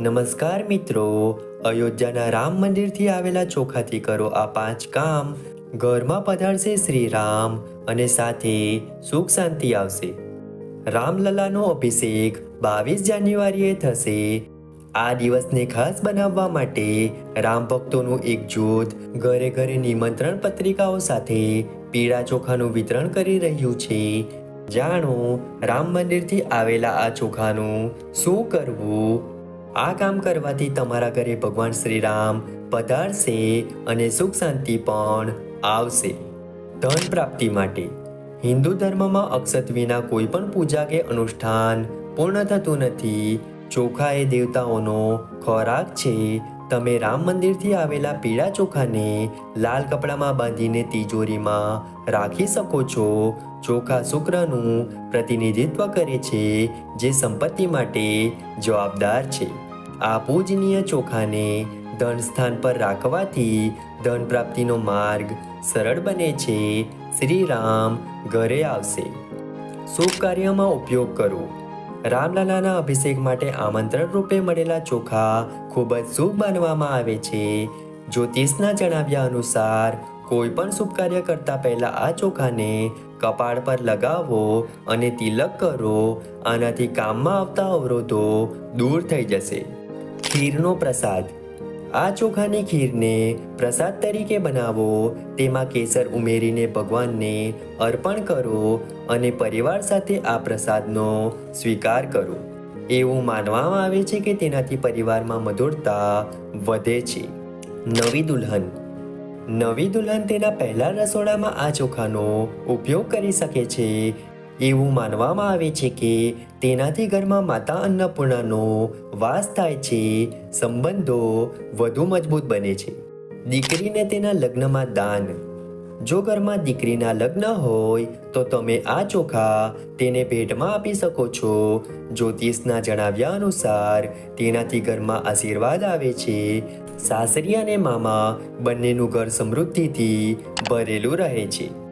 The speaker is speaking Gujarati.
નમસ્કાર મિત્રો, અયોધ્યાના રામ મંદિરથી આવેલા ચોખાથી કરો આ 5 કામ. ઘરમાં પધારશે શ્રી રામ અને સાથે સુખ શાંતિ આવશે. રામલલાનો અભિષેક 22 જાન્યુઆરીએ થશે. આ દિવસને ખાસ બનાવવા માટે રામ ભક્તોનું એક જૂથ ઘરે ઘરે નિમંત્રણ પત્રિકાઓ સાથે પીળા ચોખાનું વિતરણ કરી રહ્યું છે. જાણો રામ મંદિરથી આવેલા આ ચોખાનું શું કરવું. આ કામ કરવાથી તમારા ઘરે ભગવાન શ્રી રામ પધારશે અને સુખ શાંતિ પણ આવશે. ધન પ્રાપ્તિ માટે હિન્દુ ધર્મમાં અક્ષત વિના કોઈ પણ પૂજા કે અનુષ્ઠાન પૂર્ણ થતું નથી. ચોખા એ દેવતાઓનો ખોરાક છે. તમે રામ મંદિરથી આવેલા પીળા ચોખાને લાલ કપડામાં બાંધીને તિજોરીમાં રાખી શકો છો. ચોખા શુક્રનું પ્રતિનિધિત્વ કરે છે, જે સંપત્તિ માટે જવાબદાર છે. આ પૂજનીય ચોખાને ધન સ્થાન પર રાખવાથી ધન પ્રાપ્તિનો માર્ગ સરળ બને છે. શ્રી રામ ઘરે આવશે. શુભ કાર્યમાં ઉપયોગ કરો. રામલલાના અભિષેક માટે આમંત્રણ રૂપે મળેલા ચોખા ખૂબ જ શુભ માનવામાં આવે છે. જ્યોતિષના જણાવ્યા અનુસાર કોઈ પણ શુભ કાર્ય કરતા પહેલા આ ચોખાને કપાળ પર લગાવો અને તિલક કરો. આનાથી કામમાં આવતા અવરોધો દૂર થઈ જશે. ખીરનો પ્રસાદ. આ ચોખાની ખીરને પ્રસાદ તરીકે બનાવો. તેમાં કેસર ઉમેરીને ભગવાનને અર્પણ કરો અને પરિવાર સાથે આ પ્રસાદનો સ્વીકાર કરો. એવું માનવામાં આવે છે કે તેનાથી પરિવારમાં મધુરતા વધે છે. નવી દુલ્હન. નવી દુલ્હન તેના પહેલા રસોડામાં આ ચોખાનો ઉપયોગ કરી શકે છે. એવું માનવામાં આવે છે કે તેનાથી ઘરમાં માતા અન્નપૂર્ણાનો વાસ થાય છે. સંબંધો વધુ મજબૂત બને છે. દીકરીને તેના લગ્નમાં દાન. જો ઘરમાં દીકરીના લગ્ન હોય તો તમે આ ચોખા તેને ભેટમાં આપી શકો છો. જ્યોતિષના જણાવ્યા અનુસાર તેનાથી ઘરમાં આશીર્વાદ આવે છે. સાસરી અને મામા બંનેનું ઘર સમૃદ્ધિથી ભરેલું રહે છે.